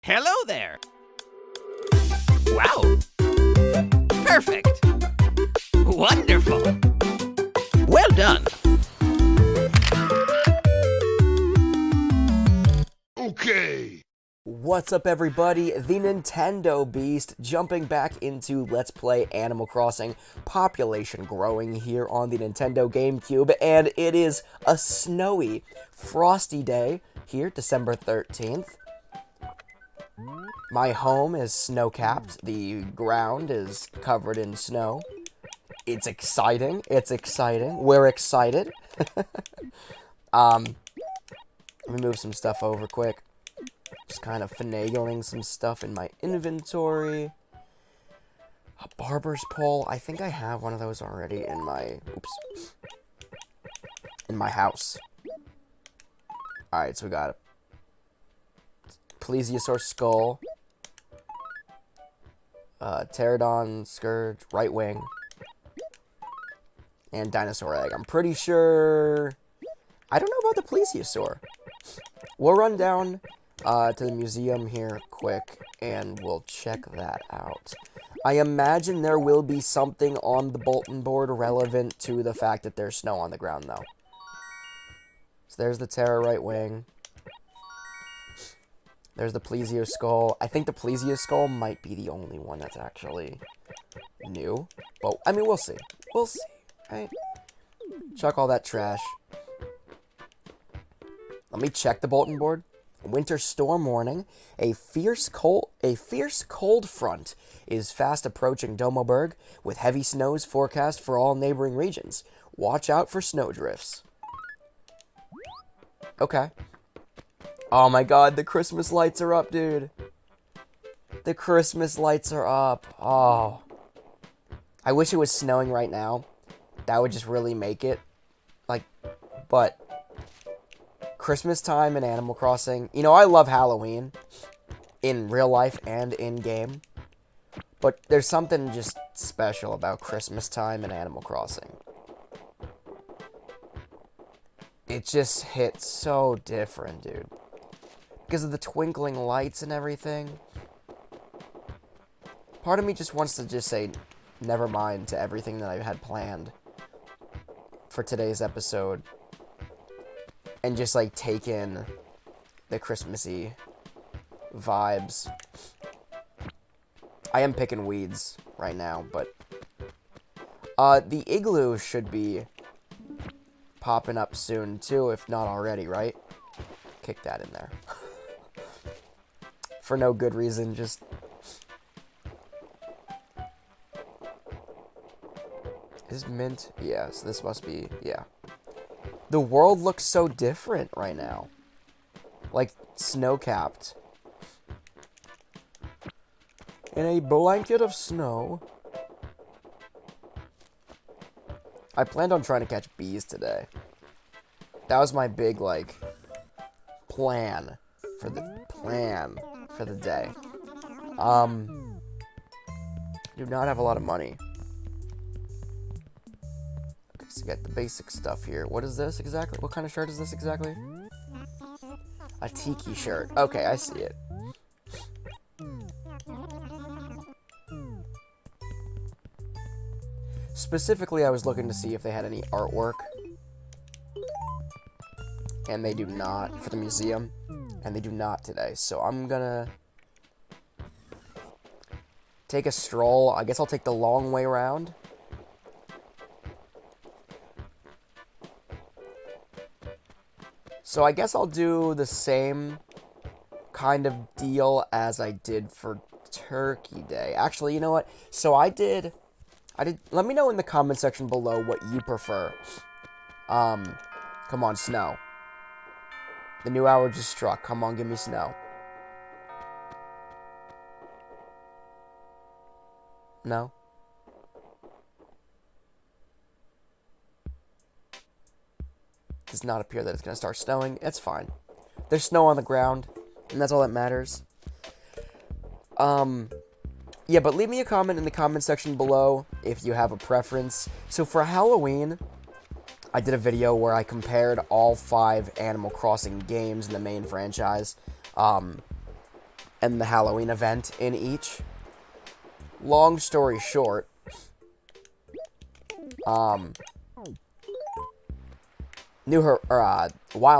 Hello there! Wow! Perfect! Wonderful! Well done! Okay! What's up, everybody? The Nintendo Beast jumping back into Let's Play Animal Crossing. Population growing here on the Nintendo GameCube, and it is a snowy, frosty day here, December 13th. My home is snow-capped. The ground is covered in snow. It's exciting. It's exciting. We're excited. Let me move some stuff over quick. Just kind of finagling some stuff in my inventory. A barber's pole. I think I have one of those already in my... Oops. In my house. Alright, so we got a plesiosaur skull. Pterodon, Scourge, right wing. And dinosaur egg. I'm pretty sure... I don't know about the plesiosaur. We'll run down to the museum here quick, and we'll check that out. I imagine there will be something on the bulletin board relevant to the fact that there's snow on the ground, though. So there's the Terra right wing. There's the Plesio skull. I think the Plesio skull might be the only one that's actually new. But, I mean, we'll see. We'll see, right? Chuck all that trash. Let me check the bulletin board. Winter storm warning. A fierce cold front is fast approaching Domoburg, with heavy snows forecast for all neighboring regions. Watch out for snowdrifts. Okay. Oh my god, the Christmas lights are up, dude. The Christmas lights are up. Oh. I wish it was snowing right now. That would just really make it. Like, but... Christmas time in Animal Crossing. You know, I love Halloween. In real life and in-game. But there's something just special about Christmas time in Animal Crossing. It just hits so different, dude. Because of the twinkling lights and everything. Part of me just wants to just say never mind to everything that I had planned for today's episode. And just, like, take in the Christmassy vibes. I am picking weeds right now, but... the igloo should be popping up soon, too, if not already, right? Kick that in there. For no good reason, just... Is mint? Yeah, so this must be... Yeah. The world looks so different right now. Like, snow-capped. In a blanket of snow. I planned on trying to catch bees today. That was my big, like, plan for the day. Do not have a lot of money. To get the basic stuff here. What is this exactly? What kind of shirt is this exactly? A tiki shirt. Okay, I see it. Specifically, I was looking to see if they had any artwork. And they do not for the museum. And they do not today. So I'm gonna take a stroll. I guess I'll take the long way around. So I guess I'll do the same kind of deal as I did for Turkey Day. Actually, you know what? So I did, let me know in the comment section below what you prefer. Come on, snow. The new hour just struck. Come on, give me snow. No? Does not appear that it's going to start snowing. It's fine. There's snow on the ground, and that's all that matters. Yeah, but leave me a comment in the comment section below if you have a preference. So for Halloween, I did a video where I compared all 5 Animal Crossing games in the main franchise. and the Halloween event in each. Long story short, Wild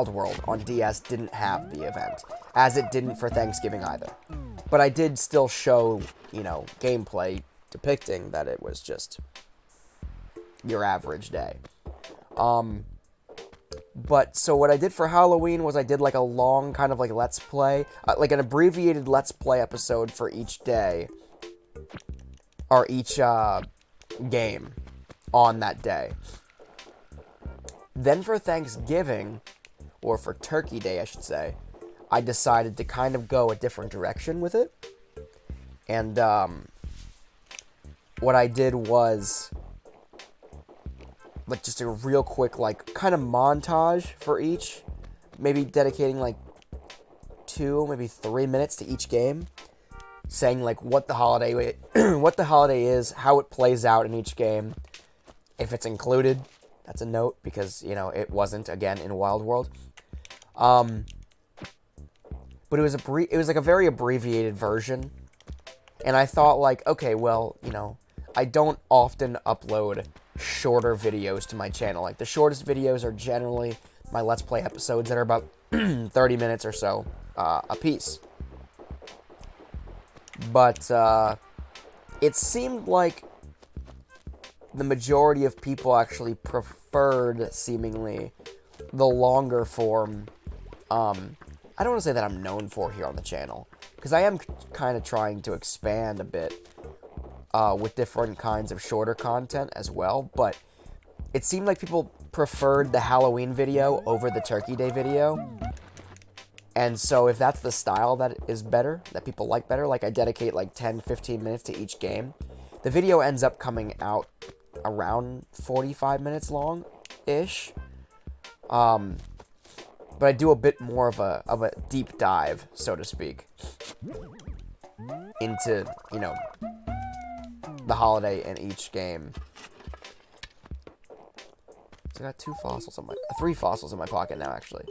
World on DS didn't have the event, as it didn't for Thanksgiving either. But I did still show, gameplay depicting that it was just your average day. But, so what I did for Halloween was I did, like, a long kind of, like, Let's Play, like an abbreviated Let's Play episode for each day, or each, game on that day. Then for Thanksgiving, or for Turkey Day, I should say, I decided to kind of go a different direction with it. And, what I did was, like, just a real quick, like, kind of montage for each. Maybe dedicating, like, 2, maybe 3 minutes to each game. Saying, like, what the holiday is, how it plays out in each game. If it's included, that's a note, because, it wasn't, again, in Wild World. But it was like a very abbreviated version. And I thought, like, okay, well, I don't often upload shorter videos to my channel. Like, the shortest videos are generally my Let's Play episodes that are about 30 minutes or so a piece. But it seemed like the majority of people actually preferred, seemingly, the longer form. I don't want to say that I'm known for here on the channel, because I am kind of trying to expand a bit with different kinds of shorter content as well, but it seemed like people preferred the Halloween video over the Turkey Day video. And so if that's the style that is better, that people like better, like I dedicate like 10-15 minutes to each game, the video ends up coming out around 45 minutes long-ish. But I do a bit more of a deep dive, so to speak, into, the holiday in each game. So I got 3 fossils in my pocket now, actually.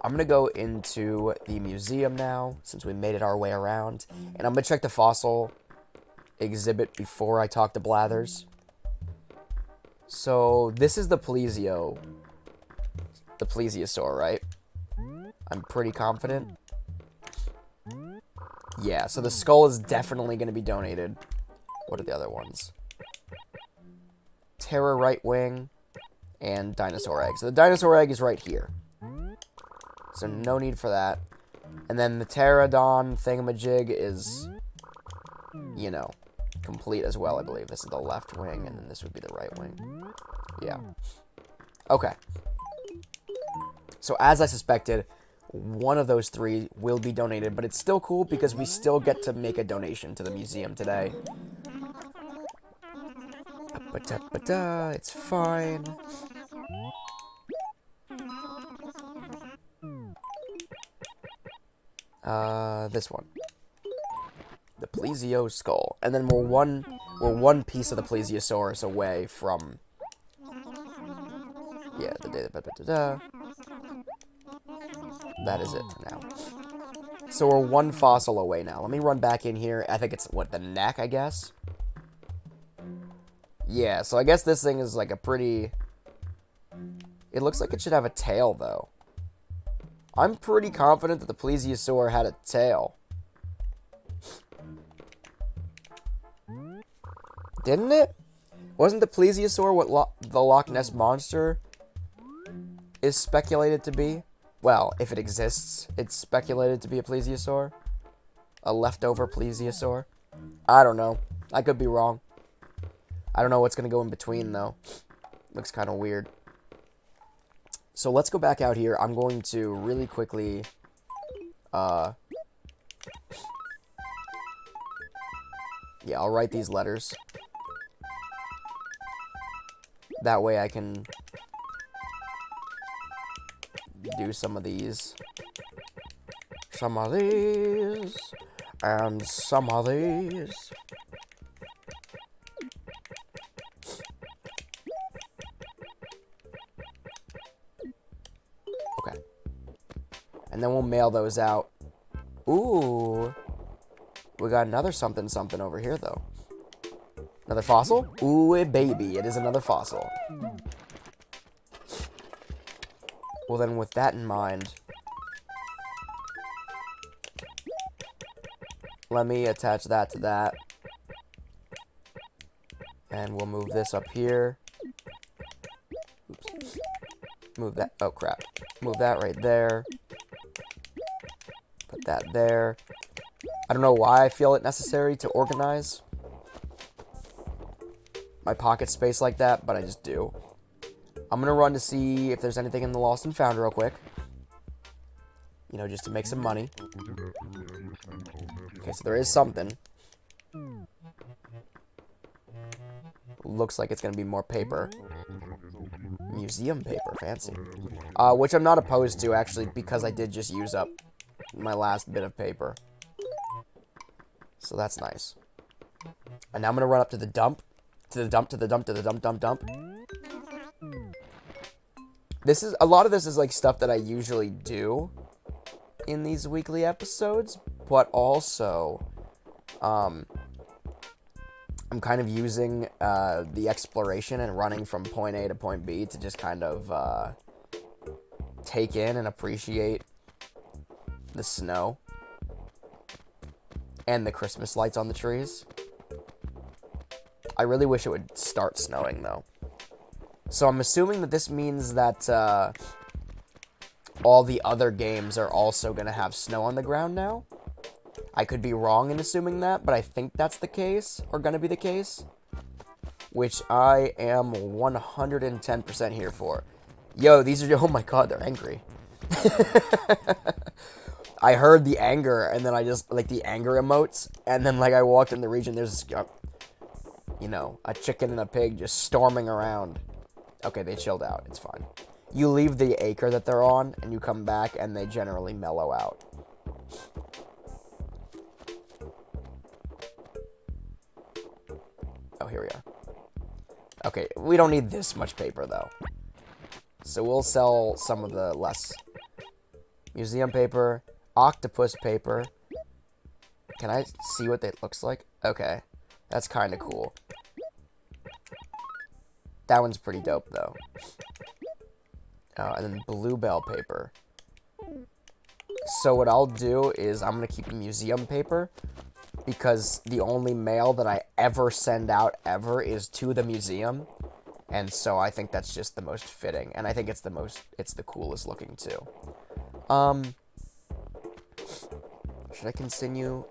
I'm gonna go into the museum now, since we made it our way around, and I'm gonna check the fossil exhibit before I talk to Blathers. So, this is the plesiosaur, right? I'm pretty confident. Yeah, so the skull is definitely going to be donated. What are the other ones? Terror right wing and dinosaur egg. So the dinosaur egg is right here. So no need for that. And then the pterodon thingamajig is, complete as well, I believe. This is the left wing, and then this would be the right wing. Yeah. Okay. So as I suspected, one of those 3 will be donated, but it's still cool because we still get to make a donation to the museum today. It's fine. This one. The plesio skull. And then we're one piece of the plesiosaurus away from... Yeah, that is it for now. So we're 1 fossil away now. Let me run back in here. I think it's, the neck, I guess? Yeah, so I guess this thing is like a pretty... It looks like it should have a tail, though. I'm pretty confident that the plesiosaur had a tail. Didn't it? Wasn't the plesiosaur what the Loch Ness Monster is speculated to be? Well, if it exists, it's speculated to be a plesiosaur. A leftover plesiosaur. I don't know. I could be wrong. I don't know what's going to go in between, though. Looks kind of weird. So let's go back out here. I'm going to really quickly... Yeah, I'll write these letters. That way I can do some of these. Some of these. And some of these. Okay. And then we'll mail those out Ooh. We got another something something over here, though. Another fossil? Ooh, baby. It is another fossil. Well, then, with that in mind, let me attach that to that. And we'll move this up here. Oops. Move that. Oh, crap. Move that right there. Put that there. I don't know why I feel it necessary to organize my pocket space like that, but I just do. I'm going to run to see if there's anything in the Lost and Found real quick. You know, just to make some money. Okay, so there is something. Looks like it's going to be more paper. Museum paper, fancy. Which I'm not opposed to, actually, because I did just use up my last bit of paper. So that's nice. And now I'm going to run up to the dump. To the dump, to the dump, to the dump, dump, dump. A lot of this is like stuff that I usually do in these weekly episodes, but also, I'm kind of using, the exploration and running from point A to point B to just kind of, take in and appreciate the snow and the Christmas lights on the trees. I really wish it would start snowing, though. So I'm assuming that this means that all the other games are also going to have snow on the ground now. I could be wrong in assuming that, but I think that's the case, or going to be the case. Which I am 110% here for. Yo, these are... Oh my god, they're angry. I heard the anger, and then I just... Like, the anger emotes, and then, like, I walked in the region, there's this... You know, a chicken and a pig just storming around. Okay, they chilled out. It's fine. You leave the acre that they're on, and you come back, and they generally mellow out. Oh, here we are. Okay, we don't need this much paper, though. So we'll sell some of the less museum paper, octopus paper. Can I see what that looks like? Okay, that's kind of cool. That one's pretty dope, though. And then bluebell paper. So what I'll do is I'm going to keep the museum paper, because the only mail that I ever send out ever is to the museum. And so I think that's just the most fitting. And I think it's the coolest looking, too. Should I continue?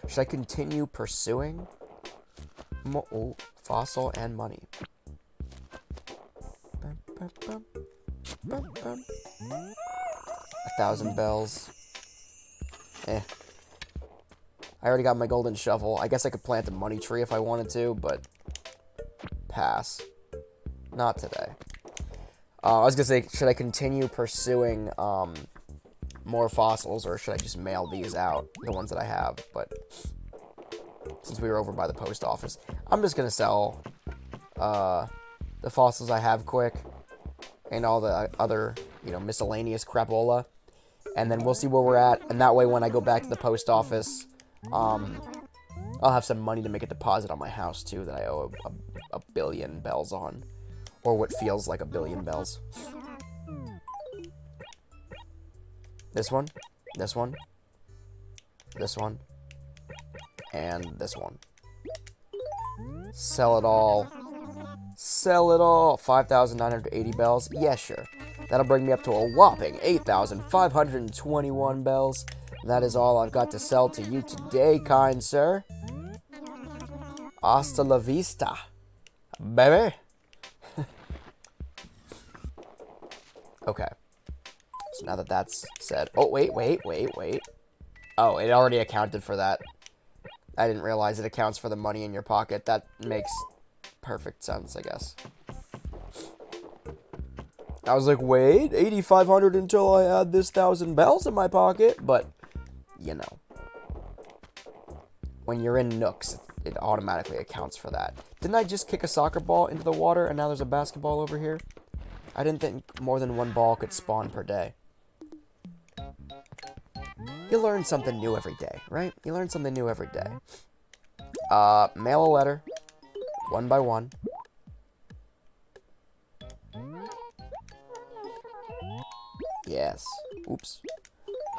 Should I continue pursuing? Fossil and money. 1,000 bells. I already got my golden shovel. I guess I could plant a money tree if I wanted to, but pass. Not today. I was gonna say, should I continue pursuing more fossils, or should I just mail these out, the ones that I have? But since we were over by the post office, I'm just gonna sell the fossils I have quick, and all the other, you know, miscellaneous crapola, and then we'll see where we're at. And that way, when I go back to the post office, I'll have some money to make a deposit on my house too that I owe a billion bells on, or what feels like a billion bells. This one, this one, this one, and this one. Sell it all. Sell it all. 5,980 bells. Yeah, sure. That'll bring me up to a whopping 8,521 bells. That is all I've got to sell to you today, kind sir. Hasta la vista, baby. Okay. So now that that's said... Oh, wait. Oh, it already accounted for that. I didn't realize it accounts for the money in your pocket. That makes perfect sense, I guess. I was like, wait, 8,500 until I add this 1,000 bells in my pocket? But, you know. When you're in Nooks, it automatically accounts for that. Didn't I just kick a soccer ball into the water and now there's a basketball over here? I didn't think more than one ball could spawn per day. You learn something new every day, right? You learn something new every day. Mail a letter. One by one. Yes. Oops.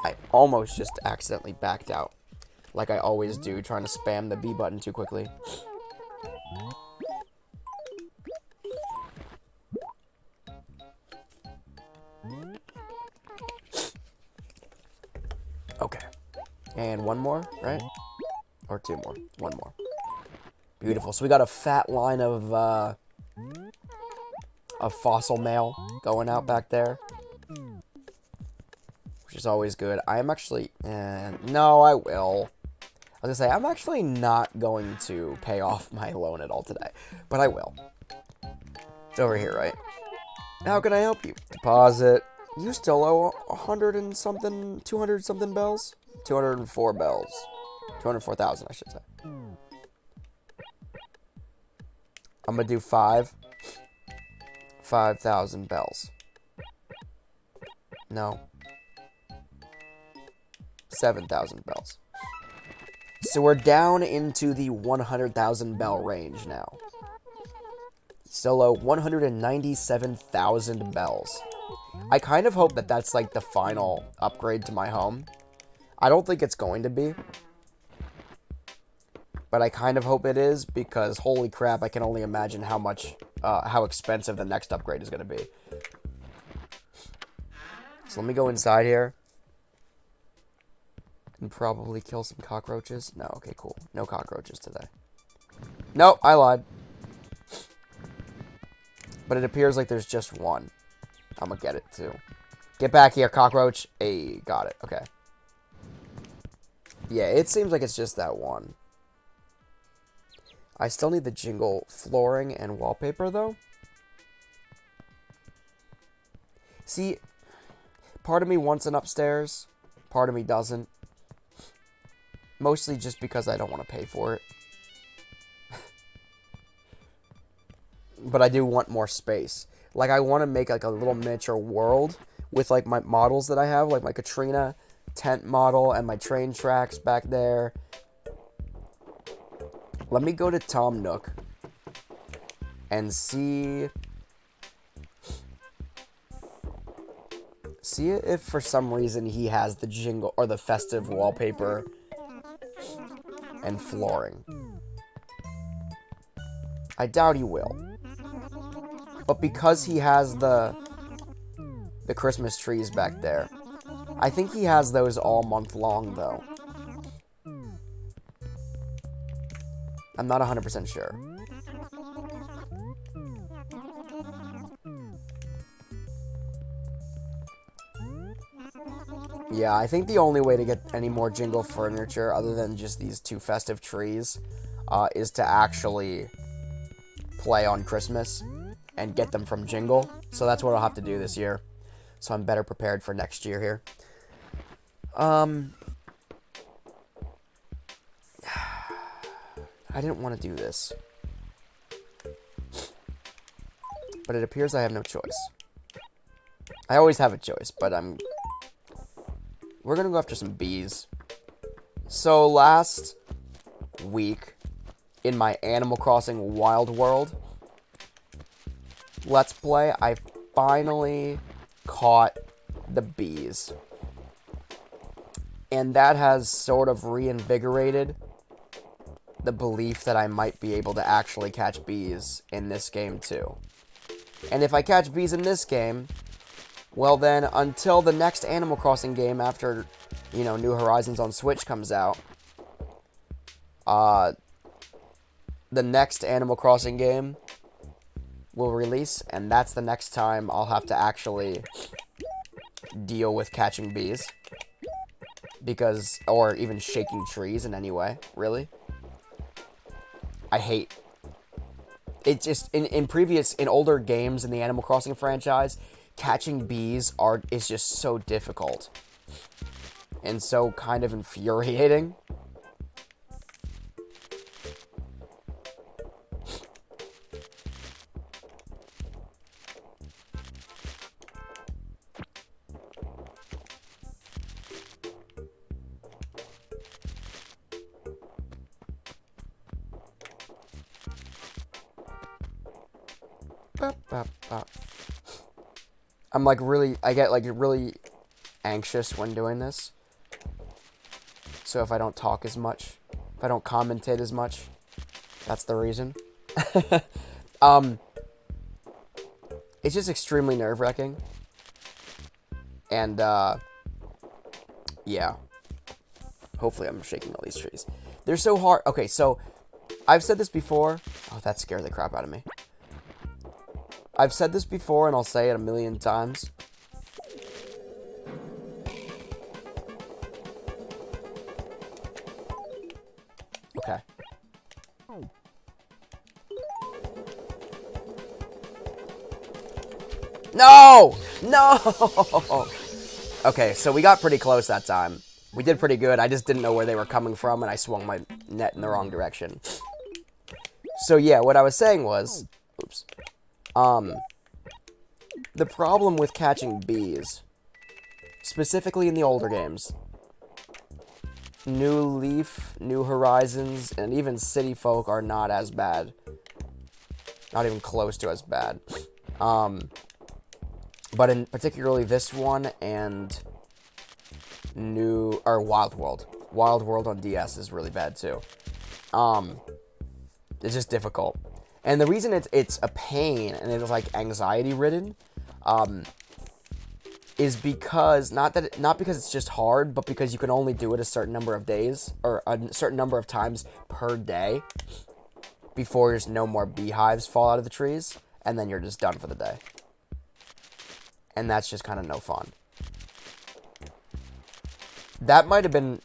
I almost just accidentally backed out. Like I always do, trying to spam the B button too quickly. Okay. And one more, right? Or two more. One more. Beautiful. So we got a fat line of fossil mail going out back there. Which is always good. I am actually... no, I will. I was going to say, I'm actually not going to pay off my loan at all today. But I will. It's over here, right? How can I help you? Deposit. You still owe 100 and something... 200 something bells? 204 bells. 204,000, I should say. I'm going to do 5,000 bells. No. 7,000 bells. So we're down into the 100,000 bell range now. Still owe 197,000 bells. I kind of hope that that's like the final upgrade to my home. I don't think it's going to be. But I kind of hope it is, because holy crap, I can only imagine how expensive the next upgrade is going to be. So let me go inside here. And probably kill some cockroaches. No, okay, cool. No cockroaches today. Nope, I lied. But it appears like there's just one. I'm gonna get it, too. Get back here, cockroach. Hey, got it. Okay. Yeah, it seems like it's just that one. I still need the jingle flooring and wallpaper, though. See, part of me wants an upstairs. Part of me doesn't. Mostly just because I don't want to pay for it. But I do want more space. Like, I want to make, like, a little miniature world with, like, my models that I have. Like, my Katrina tent model and my train tracks back there. Let me go to Tom Nook and see if for some reason he has the jingle or the festive wallpaper and flooring. I doubt he will. But because he has the Christmas trees back there, I think he has those all month long, though. I'm not 100% sure. Yeah, I think the only way to get any more jingle furniture, other than just these two festive trees, is to actually play on Christmas and get them from Jingle. So that's what I'll have to do this year. So I'm better prepared for next year here. I didn't want to do this. But it appears I have no choice. I always have a choice, but we're going to go after some bees. So last week, in my Animal Crossing Wild World Let's Play, I finally caught the bees. And that has sort of reinvigorated the belief that I might be able to actually catch bees in this game too. And if I catch bees in this game, well then, until the next Animal Crossing game after, you know, New Horizons on Switch comes out, the next Animal Crossing game will release, and that's the next time I'll have to actually deal with catching bees. Because, or even shaking trees in any way, really. I hate. It's just, in older games in the Animal Crossing franchise, catching bees is just so difficult. And so kind of infuriating. I'm like I get like really anxious when doing this. So if I don't talk as much, if I don't commentate as much, that's the reason. It's just extremely nerve-wracking. And, yeah. Hopefully I'm shaking all these trees. They're so hard. Okay, so I've said this before. Oh, that scared the crap out of me. I've said this before, and I'll say it a million times. Okay. No! No! Okay, so we got pretty close that time. We did pretty good. I just didn't know where they were coming from, and I swung my net in the wrong direction. So, yeah, what I was saying was... Oops. The problem with catching bees, specifically in the older games, New Leaf, New Horizons, and even City Folk are not as bad. Not even close to as bad. But in particularly this one and Wild World. Wild World on DS is really bad too. It's just difficult. And the reason it's a pain and it's like anxiety ridden, is because not because it's just hard, but because you can only do it a certain number of days or a certain number of times per day before there's no more beehives fall out of the trees, and then you're just done for the day. And that's just kind of no fun. That might have been...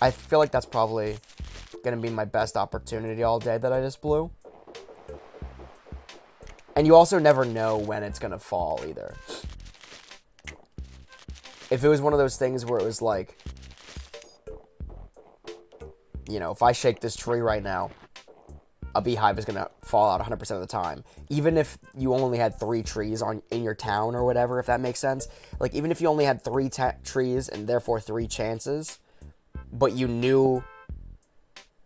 I feel like that's probably going to be my best opportunity all day that I just blew. And you also never know when it's going to fall either. If it was one of those things where it was like... You know, if I shake this tree right now, a beehive is going to fall out 100% of the time. Even if you only had 3 trees in your town or whatever, if that makes sense. Like, even if you only had 3 trees and therefore 3 chances, but you knew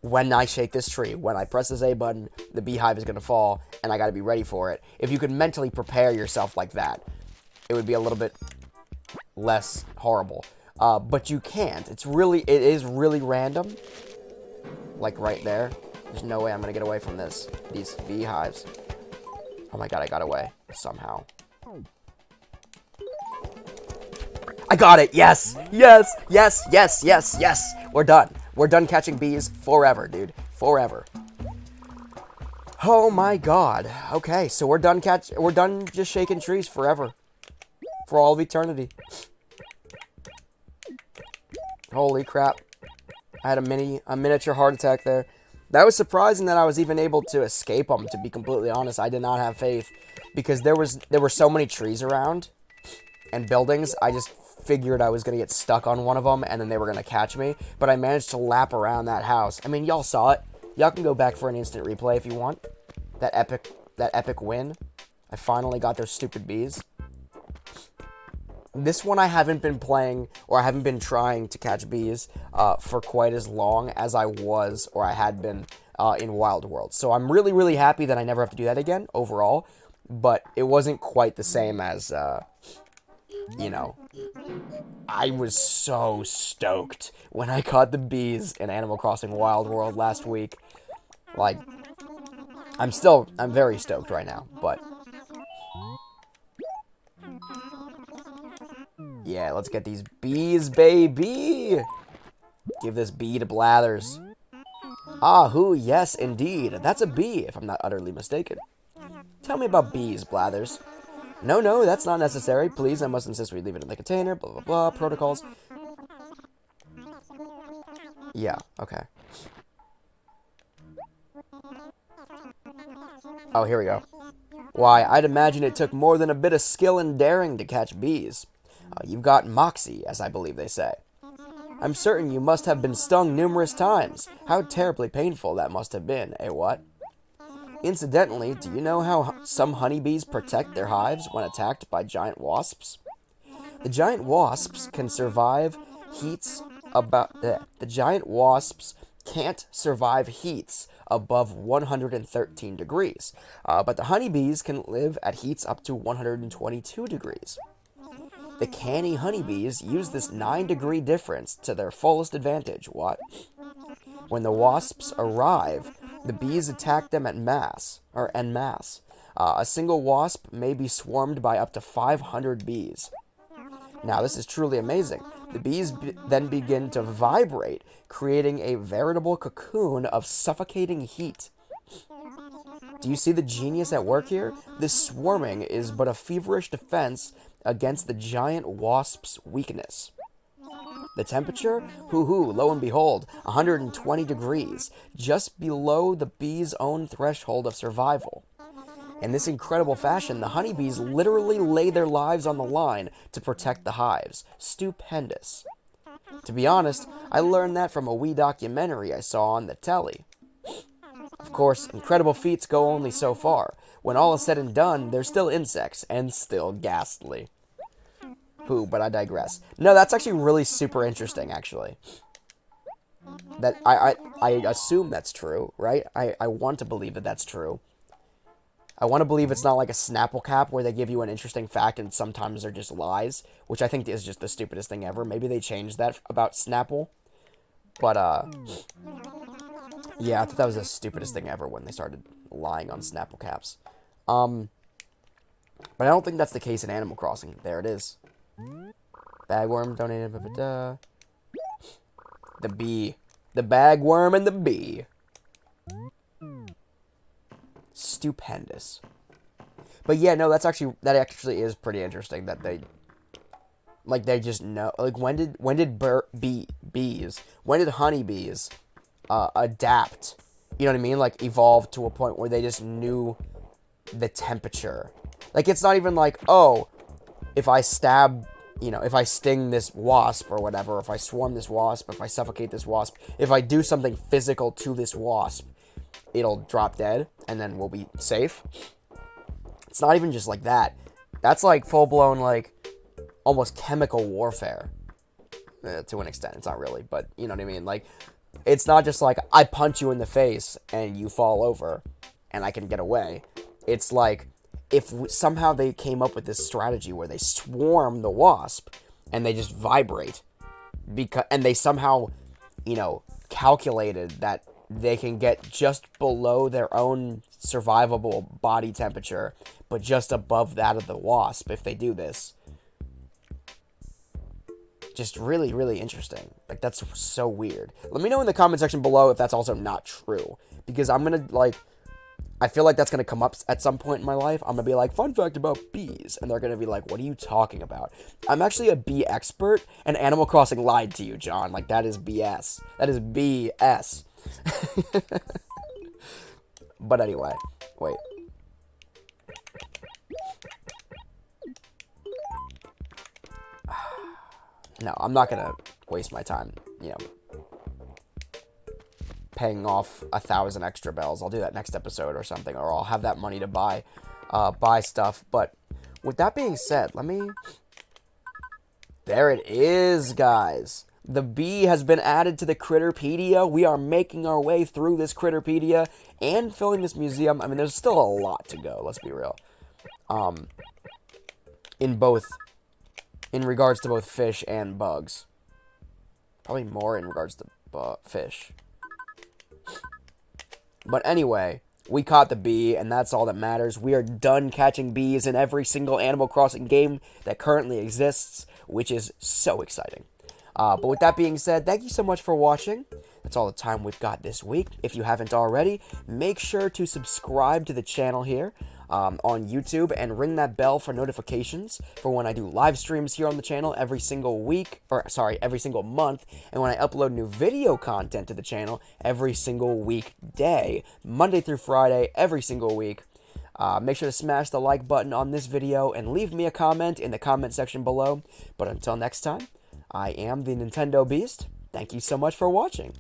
when I shake this tree, when I press this A button, the beehive is going to fall, and I got to be ready for it. If you could mentally prepare yourself like that, it would be a little bit less horrible. But you can't. It is really random. Like right there. There's no way I'm going to get away from these beehives. Oh my god, I got away. Somehow. I got it! Yes! Yes! Yes! Yes! Yes! Yes! We're done. We're done catching bees forever, dude. Forever. Oh my god. Okay, so we're done just shaking trees forever. For all of eternity. Holy crap. I had a miniature heart attack there. That was surprising that I was even able to escape them, to be completely honest. I did not have faith, because there were so many trees around and buildings. I just figured I was going to get stuck on one of them, and then they were going to catch me. But I managed to lap around that house. I mean, y'all saw it. Y'all can go back for an instant replay if you want. That epic win. I finally got those stupid bees. This one I haven't been playing, or I haven't been trying to catch bees for quite as long as I was, or I had been in Wild World. So I'm really, really happy that I never have to do that again, overall. But it wasn't quite the same as, you know, I was so stoked when I caught the bees in Animal Crossing Wild World last week. Like, I'm very stoked right now, but... Yeah, let's get these bees, baby! Give this bee to Blathers. Ah, who? Yes, indeed. That's a bee, if I'm not utterly mistaken. Tell me about bees, Blathers. No, that's not necessary. Please, I must insist we leave it in the container. Blah, blah, blah. Protocols. Yeah, okay. Oh, here we go. Why, I'd imagine it took more than a bit of skill and daring to catch bees. You've got moxie, as I believe they say. I'm certain you must have been stung numerous times. How terribly painful that must have been, eh what? Incidentally, do you know how some honeybees protect their hives when attacked by giant wasps? The giant wasps can survive can't survive heats above 113 degrees, but the honeybees can live at heats up to 122 degrees. The canny honeybees use this 9-degree difference to their fullest advantage. What? When the wasps arrive, the bees attack them en masse. A single wasp may be swarmed by up to 500 bees. Now, this is truly amazing. The bees then begin to vibrate, creating a veritable cocoon of suffocating heat. Do you see the genius at work here? This swarming is but a feverish defense against the giant wasp's weakness. The temperature? Hoo-hoo, lo and behold, 120 degrees, just below the bees' own threshold of survival. In this incredible fashion, the honeybees literally lay their lives on the line to protect the hives. Stupendous. To be honest, I learned that from a wee documentary I saw on the telly. Of course, incredible feats go only so far. When all is said and done, they're still insects, and still ghastly. But I digress. No, that's actually really super interesting, actually. That I assume that's true, right? I want to believe that that's true. I want to believe it's not like a Snapple cap where they give you an interesting fact and sometimes they're just lies, which I think is just the stupidest thing ever. Maybe they changed that about Snapple. But, yeah, I thought that was the stupidest thing ever when they started lying on Snapple caps. But I don't think that's the case in Animal Crossing. There it is. Bagworm donated, The bee. The bagworm and the bee. Stupendous. But yeah, no, that actually is pretty interesting that they just know. Like, when did honeybees adapt? You know what I mean? Like, evolve to a point where they just knew the temperature. Like, it's not even like, oh, if I sting this wasp or whatever, if I swarm this wasp, if I suffocate this wasp, if I do something physical to this wasp, it'll drop dead, and then we'll be safe. It's not even just like that. That's like full-blown, like, almost chemical warfare. To an extent. It's not really, but you know what I mean? Like, it's not just like, I punch you in the face, and you fall over, and I can get away. It's like, if somehow they came up with this strategy where they swarm the wasp, and they just vibrate, and they somehow, calculated that they can get just below their own survivable body temperature, but just above that of the wasp if they do this. Just really, really interesting. Like, that's so weird. Let me know in the comment section below if that's also not true. Because I'm gonna, I feel like that's gonna come up at some point in my life. I'm gonna be like, fun fact about bees. And they're gonna be like, what are you talking about? I'm actually a bee expert, and Animal Crossing lied to you, John. Like, that is BS. That is BS. But anyway, wait. No, I'm not gonna waste my time, paying off 1,000 extra bells. I'll do that next episode or something, or I'll have that money to buy stuff. But with that being said, there it is, guys. The bee has been added to the Critterpedia. We are making our way through this Critterpedia and filling this museum. I mean, there's still a lot to go, let's be real. In regards to both fish and bugs. Probably more in regards to fish. But anyway, we caught the bee, and that's all that matters. We are done catching bees in every single Animal Crossing game that currently exists, which is so exciting. But with that being said, thank you so much for watching. That's all the time we've got this week. If you haven't already, make sure to subscribe to the channel here on YouTube and ring that bell for notifications for when I do live streams here on the channel every single month, and when I upload new video content to the channel every single weekday, Monday through Friday, every single week. Make sure to smash the like button on this video and leave me a comment in the comment section below. But until next time, I am the Nintendo Beast. Thank you so much for watching.